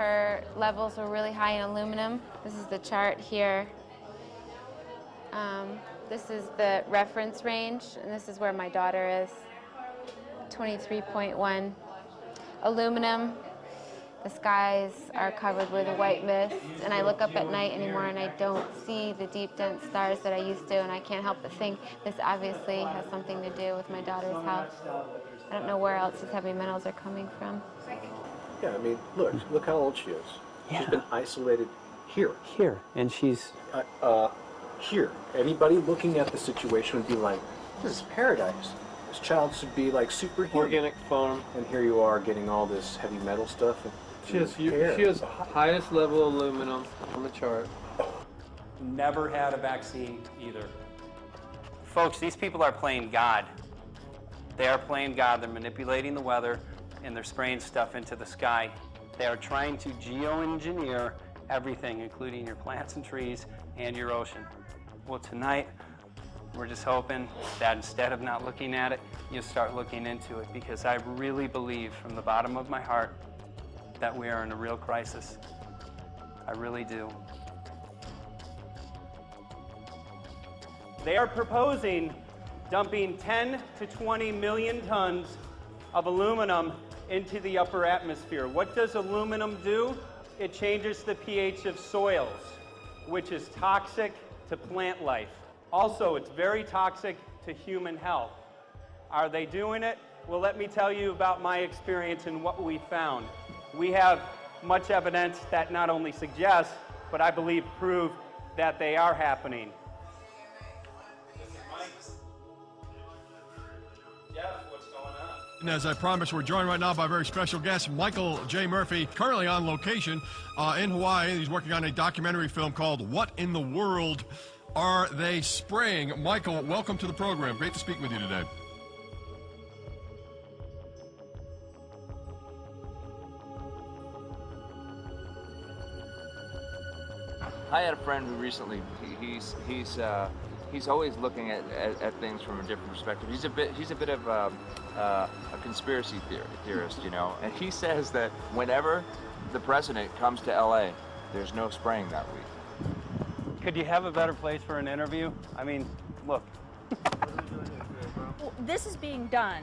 her levels were really high in aluminum. This is the chart here. This is the reference range, and this is where my daughter is, 23.1. Aluminum, the skies are covered with a white mist, and I look up at night anymore and I don't see the deep, dense stars that I used to, and I can't help but think this obviously has something to do with my daughter's health. I don't know where else these heavy metals are coming from. Yeah, I mean, look how old she is. Yeah. She's been isolated here. Here, and she's... Here. Anybody looking at the situation would be like, this is paradise. This child should be like superhuman. Organic farm. And here you are getting all this heavy metal stuff. She has highest level aluminum on the chart. Never had a vaccine either. Folks, these people are playing God. They are playing God. They're manipulating the weather, and they're spraying stuff into the sky. They are trying to geoengineer everything, including your plants and trees and your ocean. Well, tonight, we're just hoping that instead of not looking at it, you start looking into it, because I really believe from the bottom of my heart that we are in a real crisis. I really do. They are proposing dumping 10 to 20 million tons of aluminum into the upper atmosphere. What does aluminum do? It changes the pH of soils, which is toxic to plant life. Also, it's very toxic to human health. Are they doing it? Well, let me tell you about my experience and what we found. We have much evidence that not only suggests, but I believe prove that they are happening. And as I promised, we're joined right now by a very special guest, Michael J. Murphy, currently on location in Hawaii. He's working on a documentary film called What in the World Are They Spraying? Michael, welcome to the program. Great to speak with you today. I had a friend who recently, he's always looking at things from a different perspective. He's a bit of a conspiracy theorist, you know, and he says that whenever the president comes to LA, there's no spraying that week. Could you have a better place for an interview? I mean, look. Well, this is being done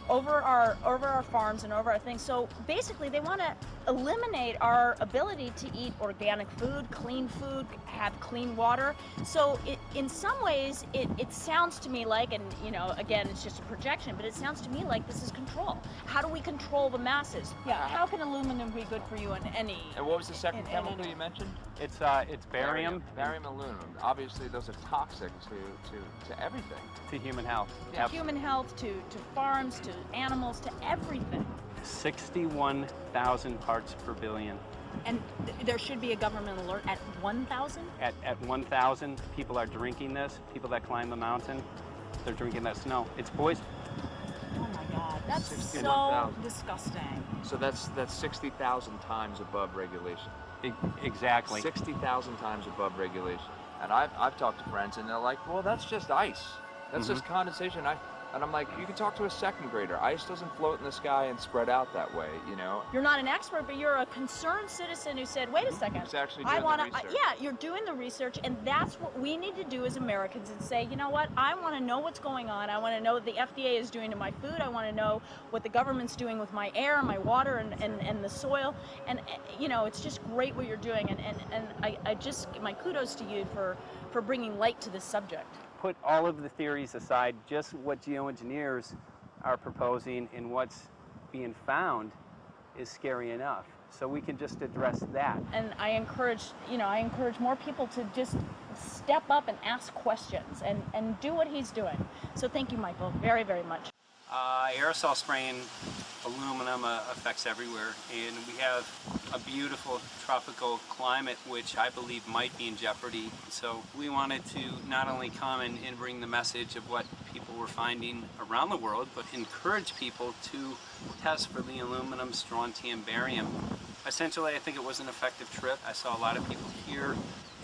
over our farms and over our things. So basically, they want to eliminate our ability to eat organic food, have clean water. So in some ways, it sounds to me like, and you know, again, it's just a projection, but it sounds to me like this is control. How do we control the masses? Yeah. How can aluminum be good for you in any? And what was the second chemical you mentioned? It's barium. Barium aluminum. Obviously, those are toxic to everything. To human health. To human health, to farms, to animals, to everything. 61,000 parts per billion. And there should be a government alert at 1,000? At 1,000, people are drinking this. People that climb the mountain, they're drinking that snow. It's poison. Oh my God, that's so disgusting. So that's 60,000 times above regulation. Exactly. 60,000 times above regulation. And I've talked to friends and they're like, well, that's just ice. That's just condensation. And I'm like, you can talk to a second grader. Ice doesn't float in the sky and spread out that way, you know? You're not an expert, but you're a concerned citizen who said, wait a second. Who's actually doing the research. Yeah, you're doing the research, and that's what we need to do as Americans and say, you know what, I want to know what's going on. I want to know what the FDA is doing to my food. I want to know what the government's doing with my air, my water, and the soil. And, you know, it's just great what you're doing, and I just, my kudos to you for bringing light to this subject. Put all of the theories aside, just what geoengineers are proposing and what's being found is scary enough. So we can just address that. And I encourage more people to just step up and ask questions and do what he's doing. So thank you, Michael, very, very much. Aerosol spraying aluminum affects everywhere, and we have a beautiful tropical climate which I believe might be in jeopardy. So we wanted to not only come and bring the message of what people were finding around the world, but encourage people to test for the aluminum, strontium, barium. Essentially, I think it was an effective trip. I saw a lot of people here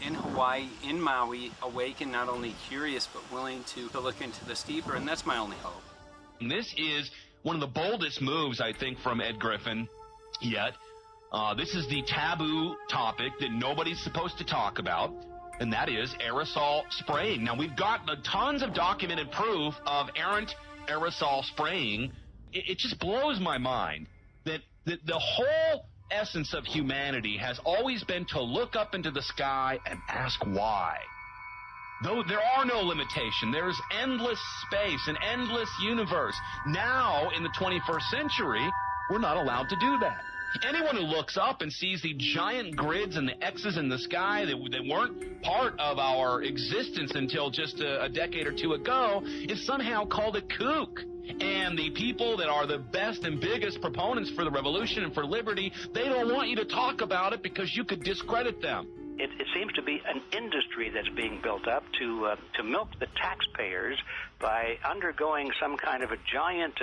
in Hawaii, in Maui, awake and not only curious, but willing to look into this deeper, and that's my only hope. This is one of the boldest moves, I think, from Ed Griffin yet. This is the taboo topic that nobody's supposed to talk about, and that is aerosol spraying. Now, we've got tons of documented proof of errant aerosol spraying. It just blows my mind that the whole essence of humanity has always been to look up into the sky and ask why. Though there are no limitation, there's endless space, an endless universe. Now, in the 21st century, we're not allowed to do that. Anyone who looks up and sees the giant grids and the X's in the sky that weren't part of our existence until just a decade or two ago is somehow called a kook. And the people that are the best and biggest proponents for the revolution and for liberty, they don't want you to talk about it because you could discredit them. It seems to be an industry that's being built up to milk the taxpayers by undergoing some kind of a giant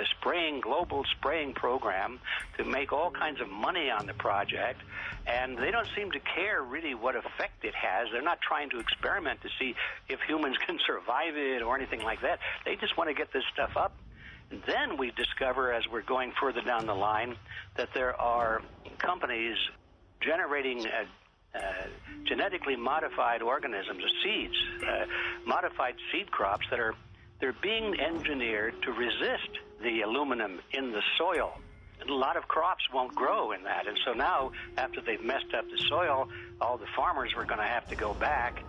global spraying program to make all kinds of money on the project. And they don't seem to care really what effect it has. They're not trying to experiment to see if humans can survive it or anything like that. They just want to get this stuff up. And then we discover, as we're going further down the line, that there are companies generating genetically modified organisms, seeds, modified seed crops they're being engineered to resist the aluminum in the soil. And a lot of crops won't grow in that. And so now, after they've messed up the soil, all the farmers were going to have to go back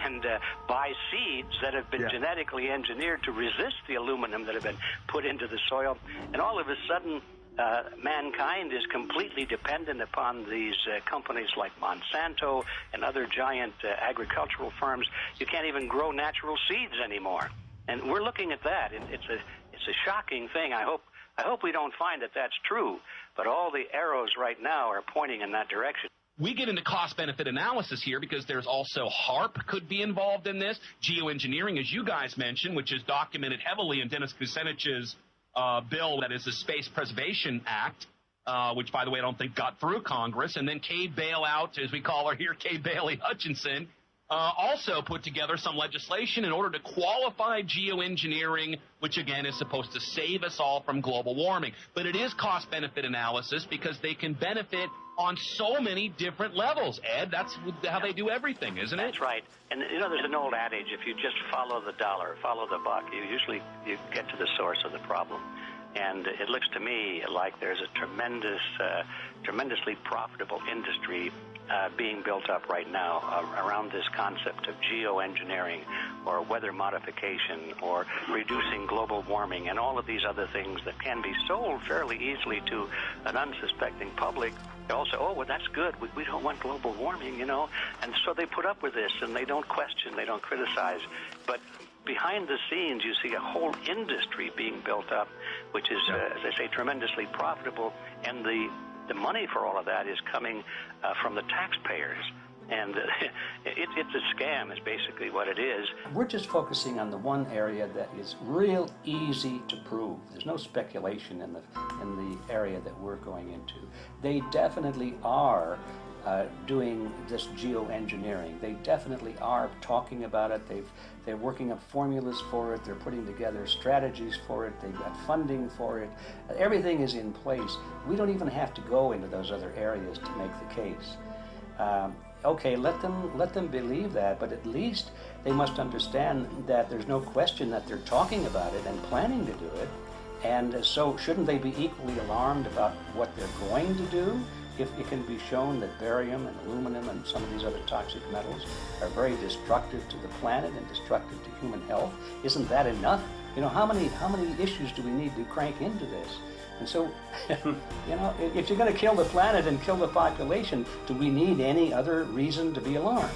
and buy seeds that have been genetically engineered to resist the aluminum that have been put into the soil. And all of a sudden, mankind is completely dependent upon these companies like Monsanto and other giant agricultural firms. You can't even grow natural seeds anymore. And we're looking at that. It's a shocking thing. I hope we don't find that that's true. But all the arrows right now are pointing in that direction. We get into cost-benefit analysis here because there's also HARP could be involved in this. Geoengineering, as you guys mentioned, which is documented heavily in Dennis Kucinich's bill, that is the Space Preservation Act, which, by the way, I don't think got through Congress. And then Kay Bailout, as we call her here, Kay Bailey Hutchinson, also put together some legislation in order to qualify geoengineering, which, again, is supposed to save us all from global warming. But it is cost-benefit analysis because they can benefit on so many different levels. Ed, that's how they do everything, isn't it? That's right. And, there's an old adage, if you just follow the dollar, follow the buck, you get to the source of the problem. And it looks to me like there's a tremendously profitable industry being built up right now around this concept of geoengineering or weather modification or reducing global warming and all of these other things that can be sold fairly easily to an unsuspecting public. They all say, oh, well, that's good. We don't want global warming, And so they put up with this, and they don't question, they don't criticize. But behind the scenes, you see a whole industry being built up, which is, as I say, tremendously profitable. And the money for all of that is coming from the taxpayers. And it's a scam is basically what it is. We're just focusing on the one area that is real easy to prove. There's no speculation in the area that we're going into. They definitely are doing this geoengineering. They definitely are talking about it. They're working up formulas for it. They're putting together strategies for it. They've got funding for it. Everything is in place. We don't even have to go into those other areas to make the case. Okay, let them believe that, but at least they must understand that there's no question that they're talking about it and planning to do it. And so shouldn't they be equally alarmed about what they're going to do if it can be shown that barium and aluminum and some of these other toxic metals are very destructive to the planet and destructive to human health? Isn't that enough? How many issues do we need to crank into this? And so, if you're going to kill the planet and kill the population, do we need any other reason to be alarmed?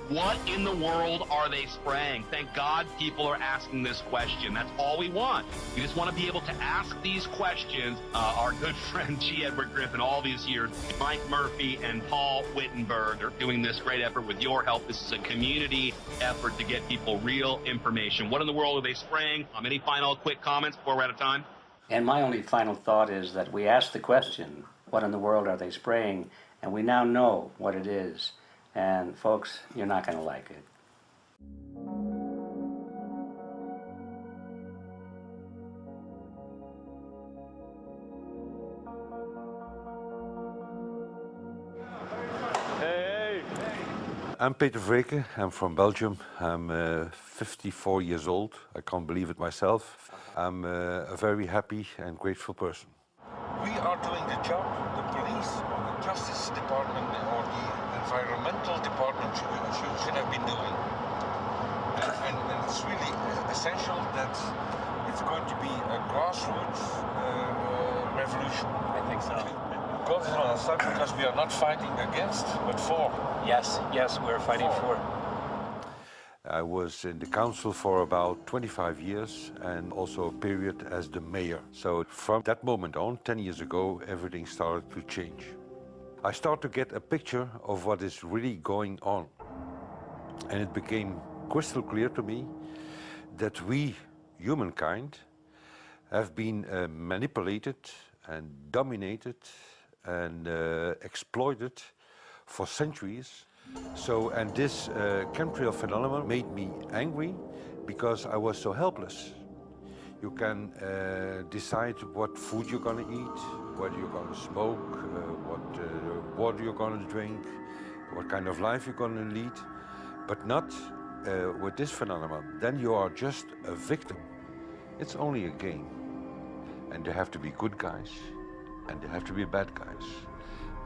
What in the world are they spraying? Thank God people are asking this question. That's all we want. We just want to be able to ask these questions. Our good friend G. Edward Griffin, all these years, Mike Murphy and Paul Wittenberg are doing this great effort with your help. This is a community effort to get people real information. What in the world are they spraying? Any final quick comments before we're out of time? And my only final thought is that we asked the question, what in the world are they spraying? And we now know what it is. And folks, you're not going to like it. I'm Peter Vreke. I'm from Belgium. I'm 54 years old. I can't believe it myself. I'm a very happy and grateful person. We are doing the job the police or the justice department or the environmental department should have been doing. And it's really essential that it's going to be a grassroots revolution. I think so. Because it's on our side, because we are not fighting against, but for. Yes, we're fighting for. I was in the council for about 25 years and also a period as the mayor. So from that moment on, 10 years ago, everything started to change. I started to get a picture of what is really going on. And it became crystal clear to me that we, humankind, have been manipulated and dominated and exploited for centuries. And this chemtrail phenomenon made me angry because I was so helpless. You can decide what food you're going to eat, whether you're going to smoke, what water you're going to drink, what kind of life you're going to lead, but not with this phenomenon. Then you are just a victim. It's only a game. And there have to be good guys, and there have to be bad guys.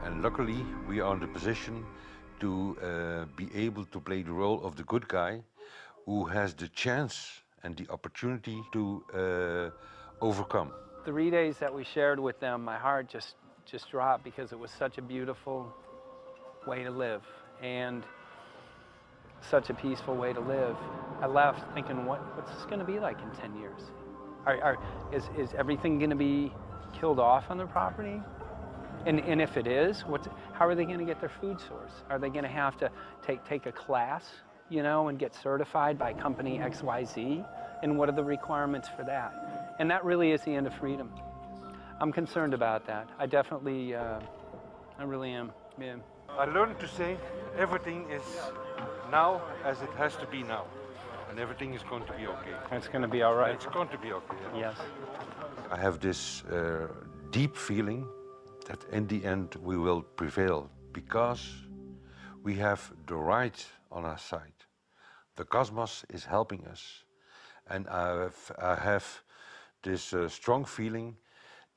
And luckily, we are in the position to be able to play the role of the good guy who has the chance and the opportunity to overcome. 3 days that we shared with them, my heart just dropped because it was such a beautiful way to live and such a peaceful way to live. I left thinking, what's this going to be like in 10 years? Is everything going to be killed off on the property? And if it is, how are they going to get their food source? Are they going to have to take a class, you know, and get certified by company XYZ? And what are the requirements for that? And that really is the end of freedom. I'm concerned about that. I definitely, I really am. Yeah. I learned to say everything is now as it has to be now. And everything is going to be okay. It's going to be all right. It's going to be okay. Yes. I have this deep feeling that in the end we will prevail because we have the right on our side. The cosmos is helping us. And I have this strong feeling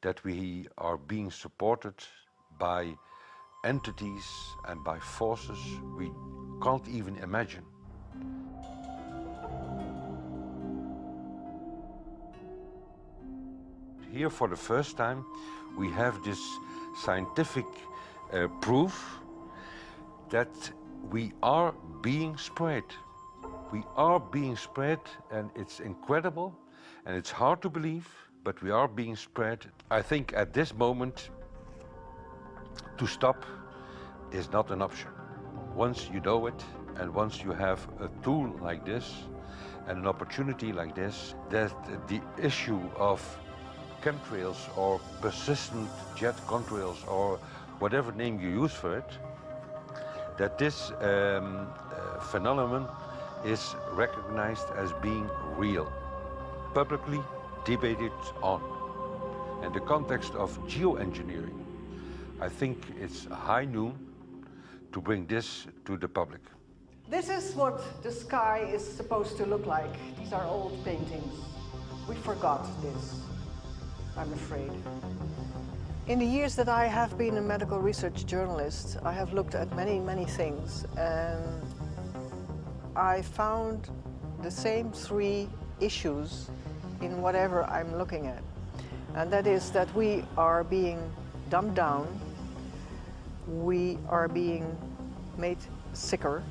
that we are being supported by entities and by forces we can't even imagine. Here for the first time we have this scientific proof that we are being spread. We are being spread, and it's incredible and it's hard to believe, but we are being spread. I think at this moment to stop is not an option. Once you know it and once you have a tool like this and an opportunity like this, that the issue of chemtrails or persistent jet contrails or whatever name you use for it, that this phenomenon is recognized as being real, publicly debated on. In the context of geoengineering, I think it's high noon to bring this to the public. This is what the sky is supposed to look like. These are old paintings. We forgot this, I'm afraid. In the years that I have been a medical research journalist, I have looked at many, many things, and I found the same three issues in whatever I'm looking at. And that is that we are being dumbed down, we are being made sicker,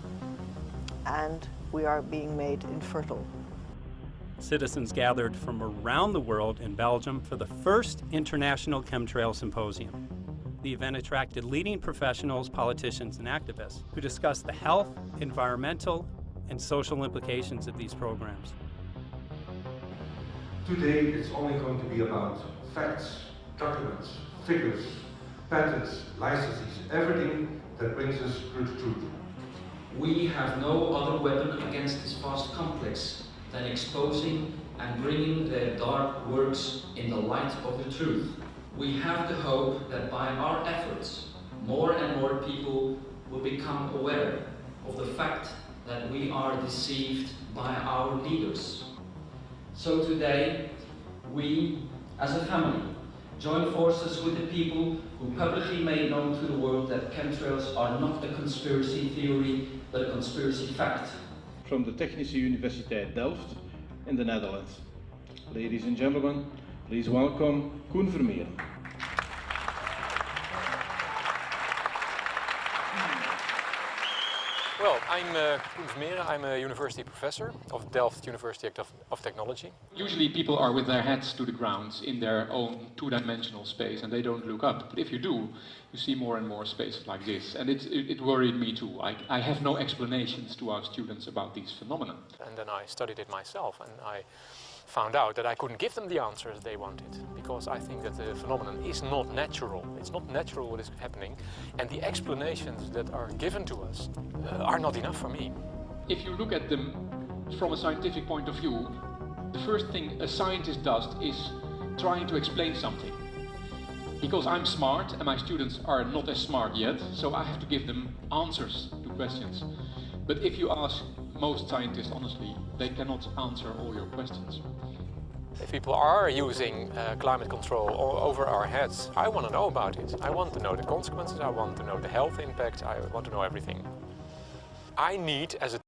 and we are being made infertile. Citizens gathered from around the world in Belgium for the first International Chemtrail Symposium. The event attracted leading professionals, politicians, and activists who discussed the health, environmental, and social implications of these programs. Today it's only going to be about facts, documents, figures, patents, licenses, everything that brings us to the truth. We have no other weapon against this vast complex than exposing and bringing their dark works in the light of the truth. We have the hope that by our efforts, more and more people will become aware of the fact that we are deceived by our leaders. So today, we, as a family, join forces with the people who publicly made known to the world that chemtrails are not a conspiracy theory, but a conspiracy fact. From the Technische Universiteit Delft in the Netherlands. Ladies and gentlemen, please welcome Koen Vermeer. Well, I'm Koen Vermeer. I'm a university professor of Delft University of Technology. Usually people are with their heads to the ground in their own two-dimensional space and they don't look up. But if you do, you see more and more spaces like this. And it worried me too. I have no explanations to our students about these phenomena. And then I studied it myself and I found out that I couldn't give them the answers they wanted, because I think that the phenomenon is not natural. It's not natural what is happening, and the explanations that are given to us are not enough for me. If you look at them from a scientific point of view, the first thing a scientist does is trying to explain something. Because I'm smart and my students are not as smart yet, so I have to give them answers to questions. But if you ask most scientists honestly, they cannot answer all your questions. If people are using climate control over our heads, I want to know about it. I want to know the consequences, I want to know the health impact, I want to know everything. I need, as a